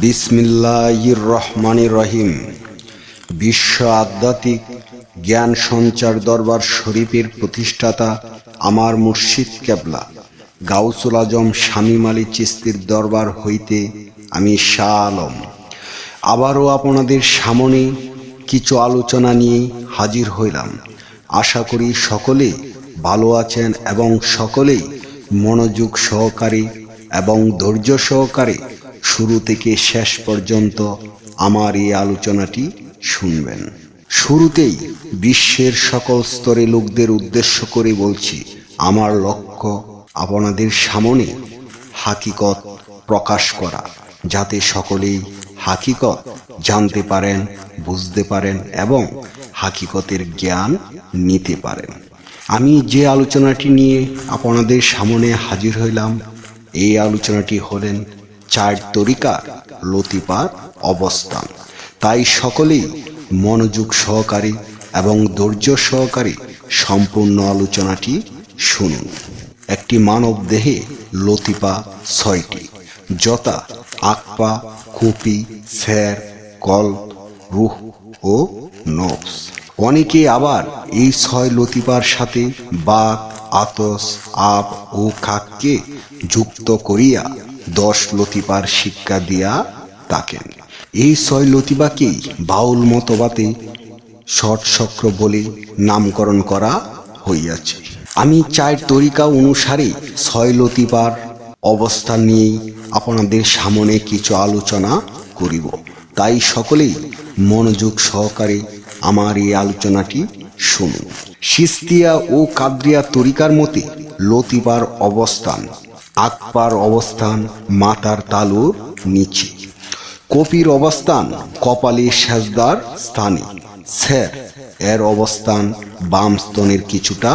বিসমিল্লাহির রহমানির রহিম। বিশ্ব আধ্যাত্মিক জ্ঞান সঞ্চার দরবার শরীফের প্রতিষ্ঠাতা আমার মুর্শিদ কেবলা গাউসুল আজম শামীম আলী চিশতির দরবার হইতে আমি শাহ আলম আবারও আপনাদের সামনে কিছু আলোচনা নিয়ে হাজির হইলাম। আশা করি সকলেই ভালো আছেন এবং সকলেই মনোযোগ সহকারে এবং ধৈর্য সহকারে শুরু থেকে শেষ পর্যন্ত আমার এই আলোচনাটি শুনবেন। শুরুতেই বিশ্বের সকল স্তরে লোকদের উদ্দেশ্য করে বলছি, আমার লক্ষ্য আপনাদের সামনে হাকিকত প্রকাশ করা, যাতে সকলেই হাকিকত জানতে পারেন, বুঝতে পারেন এবং হাকিকতের জ্ঞান নিতে পারেন। আমি যে আলোচনাটি নিয়ে আপনাদের সামনে হাজির হইলাম, এই আলোচনাটি হলেন 4 তরিকার লতিফার অবস্থান। তাই সকলেই মনোযোগ সহকারে এবং ধৈর্য সহকারে সম্পূর্ণ আলোচনাটি শুনুন। একটি মানব দেহে লতিফা 6টি, যথা আকপা, খুপি, ফের, কল্ব, রুহ ও নফস। অনেকে আবার এই 6 লতিফার সাথে বাক, আতস, আব ও খাককে যুক্ত করিয়া 10 লতিফার শিক্ষা দিয়া থাকেন। এই 6 লতিফাকেই বাউল মতবাদে ষটচক্র বলে নামকরণ করা হইয়াছে। আমি 4 তরিকা অনুসারে 6 লতিফার অবস্থান নিয়েই আপনাদের সামনে কিছু আলোচনা করিব। তাই সকলেই মনোযোগ সহকারে আমার এই আলোচনাটি শুনুন। চিশতিয়া ও কাদরিয়া তরিকার মতে লতিফার অবস্থান: আকপার অবস্থান মাথার তালুর নিচে, কপির অবস্থান কপালে সেজদার স্থানে, সের এর অবস্থান বাম স্তনের কিছুটা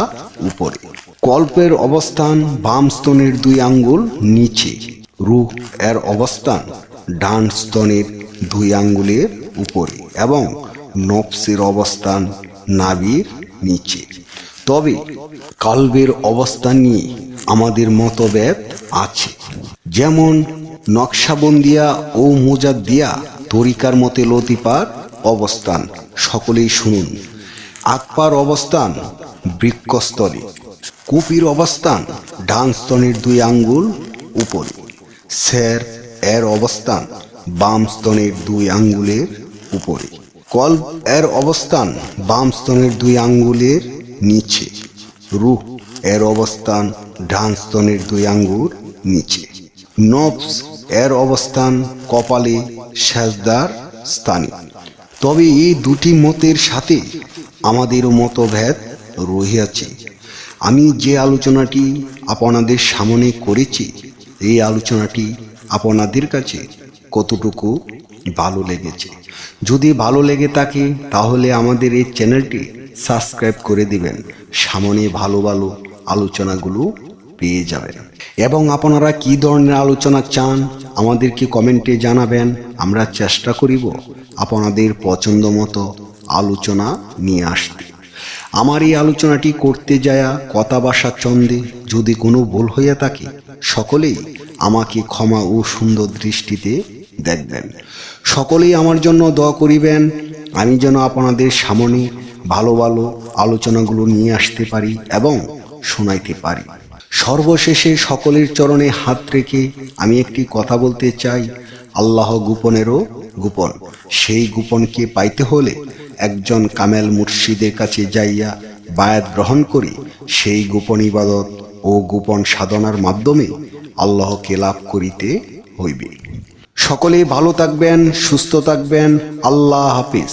উপরে, কল্পের অবস্থান বাম স্তনের 2 আঙ্গুল নিচে, রুহ এর অবস্থান ডান স্তনের 2 আঙ্গুলের উপরে এবং নফসের অবস্থান নাভির নিচে। তবে কলবের অবস্থান নিয়ে আমাদের মতভেদ আছে। যেমন নকশাবন্দিয়া ও মুজাদ্দিয়া তরিকার মতে লতিফার অবস্থান সকলেই শুনুন: আকপার অবস্থান বৃক্কস্থলে, কুপির অবস্থান ডান স্তনের 2 আঙ্গুল উপরে, সের এর অবস্থান বাম স্তনের 2 আঙ্গুলের উপরে, কল্ব এর অবস্থান বাম স্তনের 2 আঙ্গুলের নিচে, রুহ এর অবস্থান ডান স্তনের 2 আঙ্গুল নিচে, নফস এর অবস্থান কপালে সেজদার স্থানে। তবে এই 2টি মতের সাথে আমাদেরও মতভেদ রহিয়াছে। আমি যে আলোচনাটি আপনাদের সামনে করেছি, এই আলোচনাটি আপনাদের কাছে কতটুকু ভালো লেগেছে? যদি ভালো লেগে থাকে তাহলে আমাদের এই চ্যানেলটি সাবস্ক্রাইব করে দিবেন। সামনে ভালো ভালো আলোচনাগুলো পেয়ে যাবেন। এবং আপনারা কি ধরনের আলোচনা চান আমাদেরকে কমেন্টে জানাবেন। আমরা চেষ্টা করিব আপনাদের পছন্দ মতো আলোচনা নিয়ে আসতে। আমার এই আলোচনাটি করতে যায়া কথা ভাষা চন্দে যদি কোনো ভুল হইয়া থাকে, সকলেই আমাকে ক্ষমা ও সুন্দর দৃষ্টিতে দেখবেন। সকলেই আমার জন্য দোয়া করিবেন, আমি যেন আপনাদের সামনে ভালো ভালো আলোচনাগুলো নিয়ে আসতে পারি এবং শোনাইতে পারি। সর্বশেষে সকলের চরণে হাত রেখে আমি একটি কথা বলতে চাই, আল্লাহ গোপনেরও গোপন। সেই গোপনকে পাইতে হলে একজন কামেল মুর্শিদের কাছে যাইয়া বায়াত গ্রহণ করে সেই গোপন ইবাদত ও গোপন সাধনার মাধ্যমে আল্লাহকে লাভ করিতে হইবে। সকলে ভালো থাকবেন, সুস্থ থাকবেন। আল্লাহ হাফেজ।